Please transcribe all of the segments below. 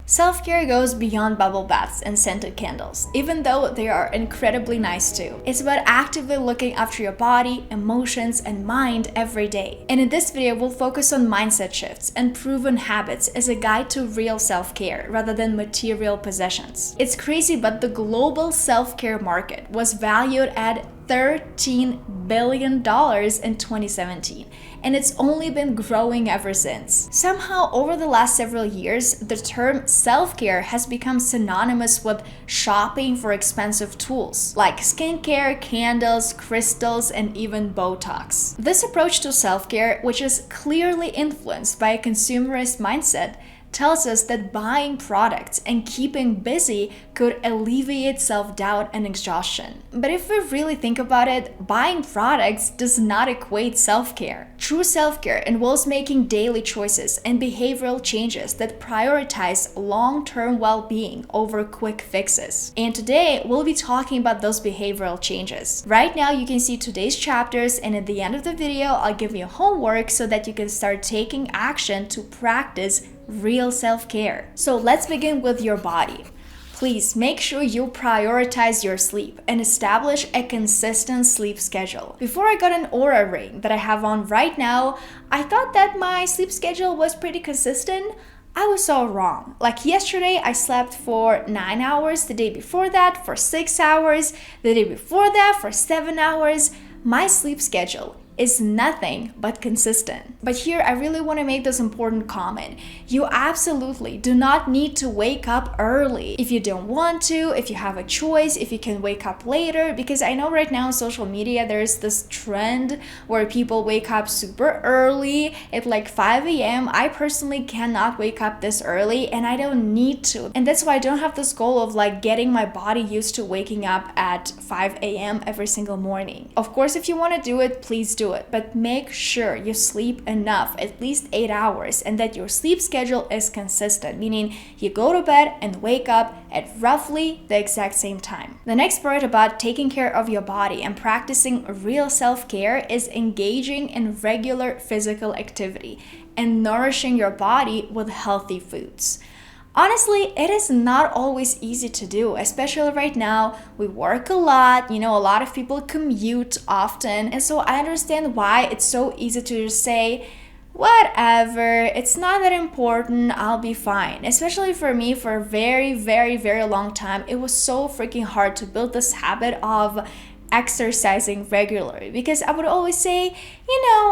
Self-care goes beyond bubble baths and scented candles, even though they are incredibly nice too. It's about actively looking after your body, emotions, and mind every day. And in this video, we'll focus on mindset shifts and proven habits as a guide to real self-care rather than material possessions. It's crazy, but the global self-care market was valued at $13 billion in 2017, and it's only been growing ever since. Somehow, over the last several years, the term self-care has become synonymous with shopping for expensive tools like skincare, candles, crystals, and even Botox. This approach to self-care, which is clearly influenced by a consumerist mindset, tells us that buying products and keeping busy could alleviate self-doubt and exhaustion. But if we really think about it, buying products does not equate self-care. True self-care involves making daily choices and behavioral changes that prioritize long-term well-being over quick fixes. And today, we'll be talking about those behavioral changes. Right now, you can see today's chapters, and at the end of the video, I'll give you homework so that you can start taking action to practice real self-care. So let's begin with your body. Please make sure you prioritize your sleep and establish a consistent sleep schedule. Before I got an Oura ring that I have on right now, I thought that my sleep schedule was pretty consistent. I was so wrong. Like yesterday, I slept for 9 hours, the day before that for 6 hours, the day before that for 7 hours. My sleep schedule is nothing but consistent. But here, I really want to make this important comment. You absolutely do not need to wake up early. If you don't want to, if you have a choice, if you can wake up later, because I know right now on social media, there's this trend where people wake up super early at like 5 a.m. I personally cannot wake up this early, and I don't need to. And that's why I don't have this goal of like getting my body used to waking up at 5 a.m. every single morning. Of course, if you want to do it, please do it, but make sure you sleep enough, at least 8 hours, and that your sleep schedule is consistent, meaning you go to bed and wake up at roughly the exact same time. The next part about taking care of your body and practicing real self-care is engaging in regular physical activity and nourishing your body with healthy foods. Honestly, it is not always easy to do, especially right now. We work a lot, a lot of people commute often, and so I understand why it's so easy to just say, whatever, it's not that important, I'll be fine. Especially for me, for a very, very, very long time, it was so freaking hard to build this habit of exercising regularly, because I would always say,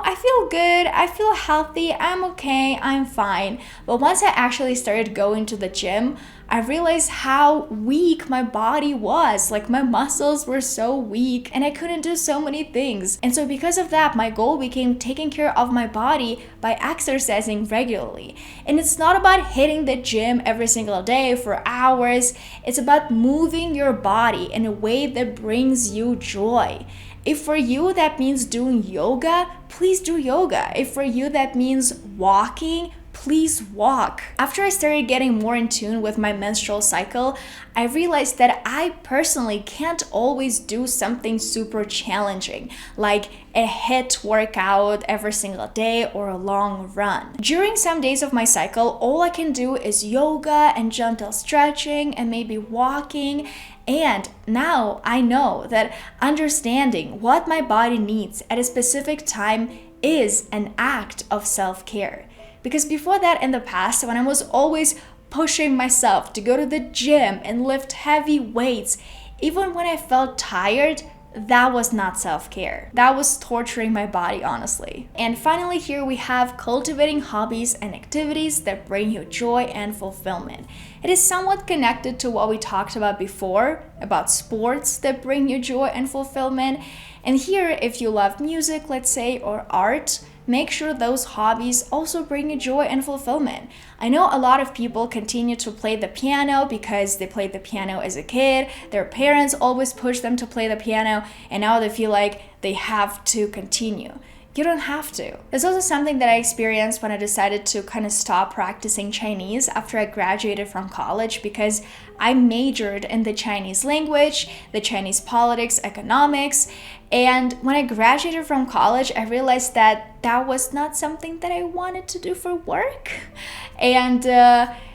I feel good, I feel healthy, I'm okay, I'm fine. But once I actually started going to the gym, I realized how weak my body was. Like my muscles were so weak and I couldn't do so many things. And so because of that, my goal became taking care of my body by exercising regularly. And it's not about hitting the gym every single day for hours. It's about moving your body in a way that brings you joy. If for you that means doing yoga, please do yoga. If for you that means walking, please walk. After I started getting more in tune with my menstrual cycle, I realized that I personally can't always do something super challenging, like a HIIT workout every single day or a long run. During some days of my cycle, all I can do is yoga and gentle stretching and maybe walking. And now I know that understanding what my body needs at a specific time is an act of self-care. Because before that, in the past, when I was always pushing myself to go to the gym and lift heavy weights, even when I felt tired, that was not self-care. That was torturing my body, honestly. And finally, here we have cultivating hobbies and activities that bring you joy and fulfillment. It is somewhat connected to what we talked about before, about sports that bring you joy and fulfillment. And here, if you love music, let's say, or art, make sure those hobbies also bring you joy and fulfillment. I know a lot of people continue to play the piano because they played the piano as a kid. Their parents always push them to play the piano, and now they feel like they have to continue. You don't have to. There's also something that I experienced when I decided to kind of stop practicing Chinese after I graduated from college, because I majored in the Chinese language, the Chinese politics, economics, and when I graduated from college, I realized that that was not something that I wanted to do for work. And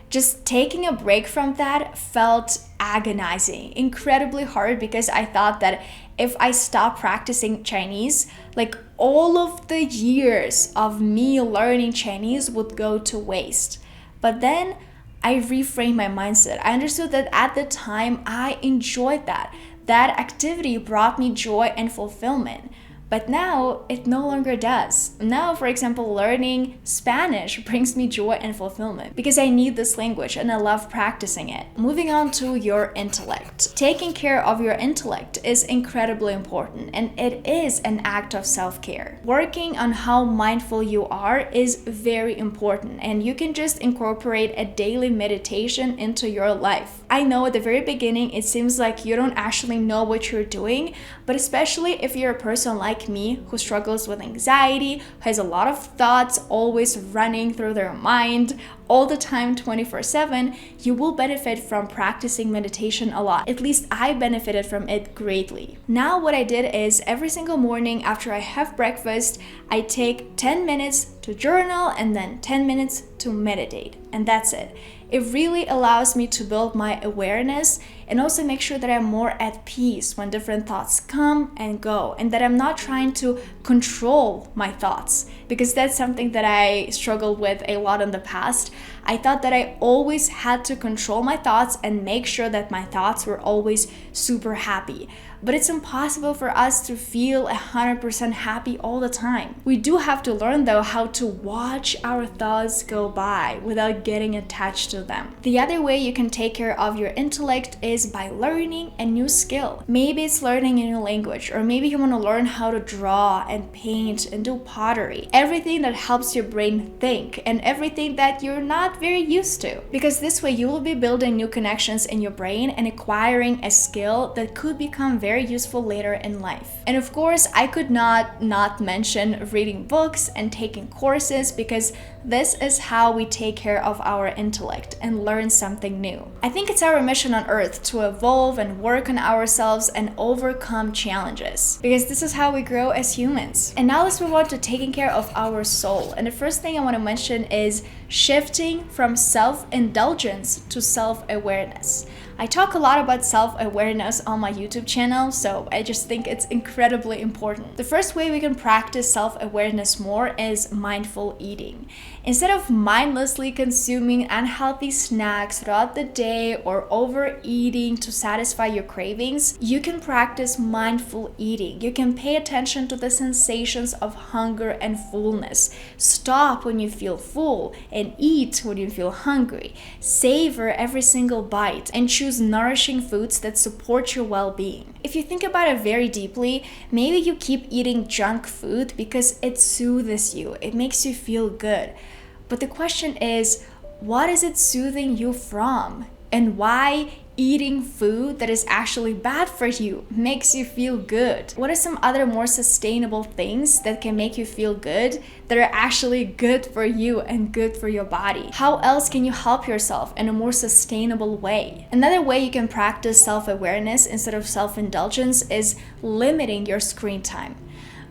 Just taking a break from that felt agonizing, incredibly hard, because I thought that if I stopped practicing Chinese, like all of the years of me learning Chinese would go to waste. But then I reframed my mindset. I understood that at the time I enjoyed that. That activity brought me joy and fulfillment. But now it no longer does. Now, for example, learning Spanish brings me joy and fulfillment because I need this language and I love practicing it. Moving on to your intellect. Taking care of your intellect is incredibly important, and it is an act of self-care. Working on how mindful you are is very important, and you can just incorporate a daily meditation into your life. I know at the very beginning it seems like you don't actually know what you're doing, but especially if you're a person like me who struggles with anxiety, who has a lot of thoughts always running through their mind all the time 24/7, you will benefit from practicing meditation a lot. At least I benefited from it greatly. Now what I did is every single morning after I have breakfast, I take 10 minutes to journal and then 10 minutes to meditate, and that's it. It really allows me to build my awareness and also make sure that I'm more at peace when different thoughts come and go, and that I'm not trying to control my thoughts, because that's something that I struggled with a lot in the past. I thought that I always had to control my thoughts and make sure that my thoughts were always super happy. But it's impossible for us to feel 100% happy all the time. We do have to learn though how to watch our thoughts go by without getting attached to them. The other way you can take care of your intellect is by learning a new skill. Maybe it's learning a new language, or maybe you want to learn how to draw and paint and do pottery. Everything that helps your brain think and everything that you're not very used to. Because this way you will be building new connections in your brain and acquiring a skill that could become very useful later in life. And of course, I could not mention reading books and taking courses, because this is how we take care of our intellect and learn something new. I think it's our mission on earth to evolve and work on ourselves and overcome challenges, because this is how we grow as humans. And now let's move on to taking care of our soul. And the first thing I want to mention is shifting from self-indulgence to self-awareness. I talk a lot about self-awareness on my YouTube channel, so I just think it's incredibly important. The first way we can practice self-awareness more is mindful eating. Instead of mindlessly consuming unhealthy snacks throughout the day or overeating to satisfy your cravings, you can practice mindful eating. You can pay attention to the sensations of hunger and fullness. Stop when you feel full and eat when you feel hungry. Savor every single bite and choose nourishing foods that support your well-being. If you think about it very deeply, maybe you keep eating junk food because it soothes you, it makes you feel good. But the question is, what is it soothing you from? And why eating food that is actually bad for you makes you feel good? What are some other more sustainable things that can make you feel good, that are actually good for you and good for your body? How else can you help yourself in a more sustainable way? Another way you can practice self-awareness instead of self-indulgence is limiting your screen time.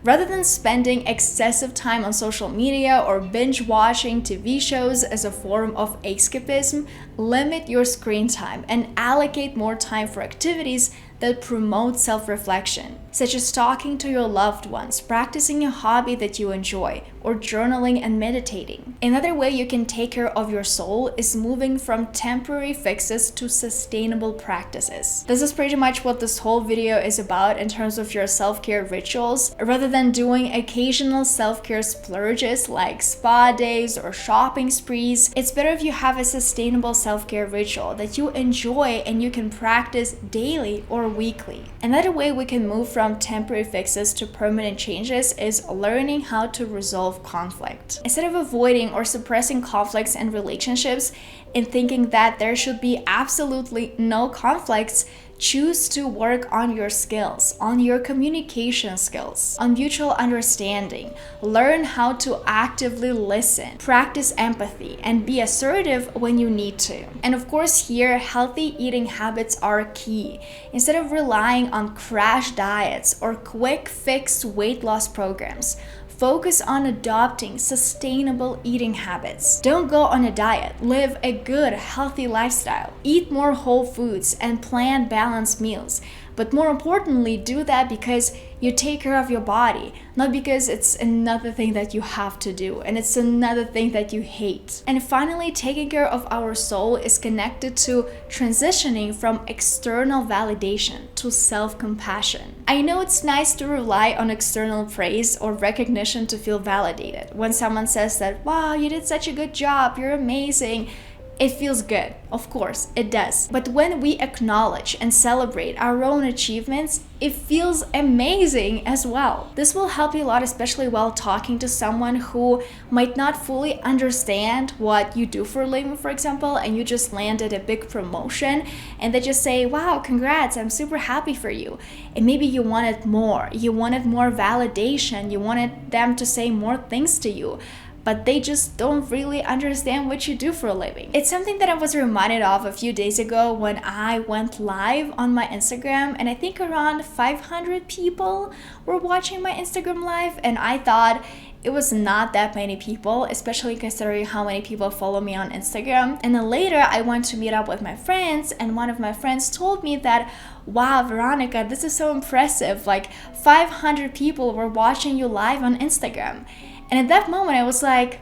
Rather than spending excessive time on social media or binge watching TV shows as a form of escapism, limit your screen time and allocate more time for activities that promote self-reflection, such as talking to your loved ones, practicing a hobby that you enjoy, or journaling and meditating. Another way you can take care of your soul is moving from temporary fixes to sustainable practices. This is pretty much what this whole video is about in terms of your self-care rituals. Rather than doing occasional self-care splurges like spa days or shopping sprees, it's better if you have a sustainable self-care ritual that you enjoy and you can practice daily or weekly. Another way we can move from temporary fixes to permanent changes is learning how to resolve conflict. Instead of avoiding or suppressing conflicts and relationships and thinking that there should be absolutely no conflicts, choose to work on your skills, on your communication skills, on mutual understanding. Learn how to actively listen, practice empathy, and be assertive when you need to. And of course, here, healthy eating habits are key. Instead of relying on crash diets or quick fix weight loss programs, Focus on adopting sustainable eating habits. Don't go on a diet. Live a good, healthy lifestyle. Eat more whole foods and plan balanced meals. But more importantly, do that because you take care of your body, not because it's another thing that you have to do and it's another thing that you hate. And finally, taking care of our soul is connected to transitioning from external validation to self-compassion. I know it's nice to rely on external praise or recognition to feel validated. When someone says that, wow, you did such a good job, you're amazing, it feels good. Of course, it does. But when we acknowledge and celebrate our own achievements, it feels amazing as well. This will help you a lot, especially while talking to someone who might not fully understand what you do for a living, for example, and you just landed a big promotion and they just say, wow, congrats, I'm super happy for you. And maybe you wanted more. You wanted more validation. You wanted them to say more things to you, but they just don't really understand what you do for a living. It's something that I was reminded of a few days ago when I went live on my Instagram, and I think around 500 people were watching my Instagram live, and I thought it was not that many people, especially considering how many people follow me on Instagram. And then later I went to meet up with my friends, and one of my friends told me that, wow, Veronika, this is so impressive. Like 500 people were watching you live on Instagram. And at that moment, I was like,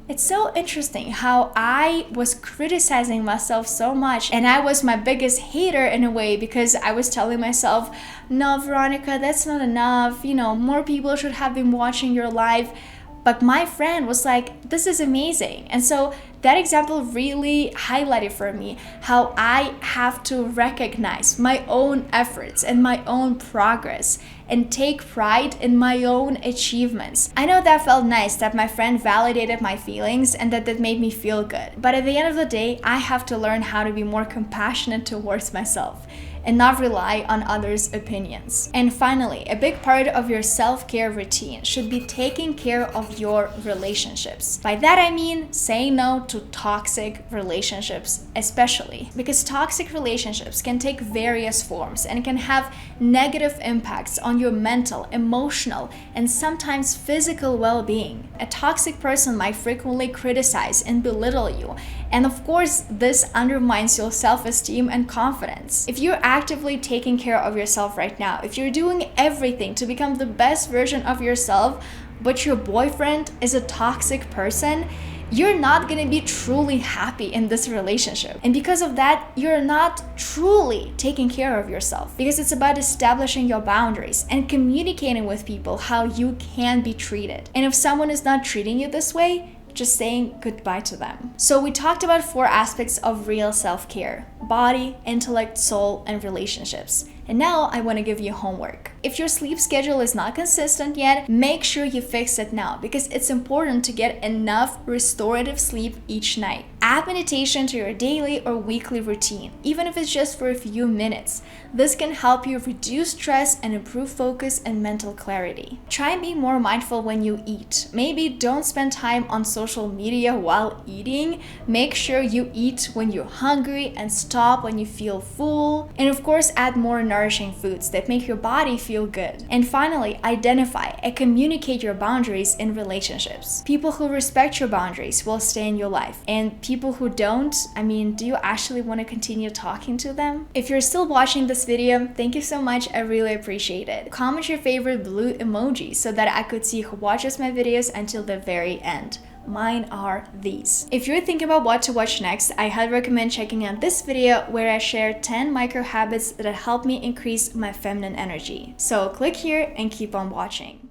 it's so interesting how I was criticizing myself so much. And I was my biggest hater in a way because I was telling myself, no, Veronika, that's not enough. You know, more people should have been watching your live. But my friend was like, this is amazing. And so that example really highlighted for me how I have to recognize my own efforts and my own progress and take pride in my own achievements. I know that felt nice that my friend validated my feelings and that made me feel good. But at the end of the day, I have to learn how to be more compassionate towards myself and not rely on others' opinions. And finally, a big part of your self-care routine should be taking care of your relationships. By that I mean saying no to toxic relationships, especially because toxic relationships can take various forms and can have negative impacts on your mental, emotional, and sometimes physical well-being. A toxic person might frequently criticize and belittle you, and of course, this undermines your self-esteem and confidence. If you're actively taking care of yourself right now, if you're doing everything to become the best version of yourself, but your boyfriend is a toxic person, you're not gonna be truly happy in this relationship. And because of that, you're not truly taking care of yourself, because it's about establishing your boundaries and communicating with people how you can be treated. And if someone is not treating you this way, just saying goodbye to them. So we talked about 4 aspects of real self-care: body, intellect, soul, and relationships. And now I want to give you homework. If your sleep schedule is not consistent yet, make sure you fix it now, because it's important to get enough restorative sleep each night. Add meditation to your daily or weekly routine, even if it's just for a few minutes. This can help you reduce stress and improve focus and mental clarity. Try and be more mindful when you eat. Maybe don't spend time on social media while eating. Make sure you eat when you're hungry and stop when you feel full. And of course, add more nourishing foods that make your body feel good. And finally, identify and communicate your boundaries in relationships. People who respect your boundaries will stay in your life. And people who don't, do you actually want to continue talking to them? If you're still watching this video, thank you so much. I really appreciate it. Comment your favorite blue emoji so that I could see who watches my videos until the very end. Mine are these. If you're thinking about what to watch next, I highly recommend checking out this video where I share 10 micro habits that help me increase my feminine energy. So click here and keep on watching.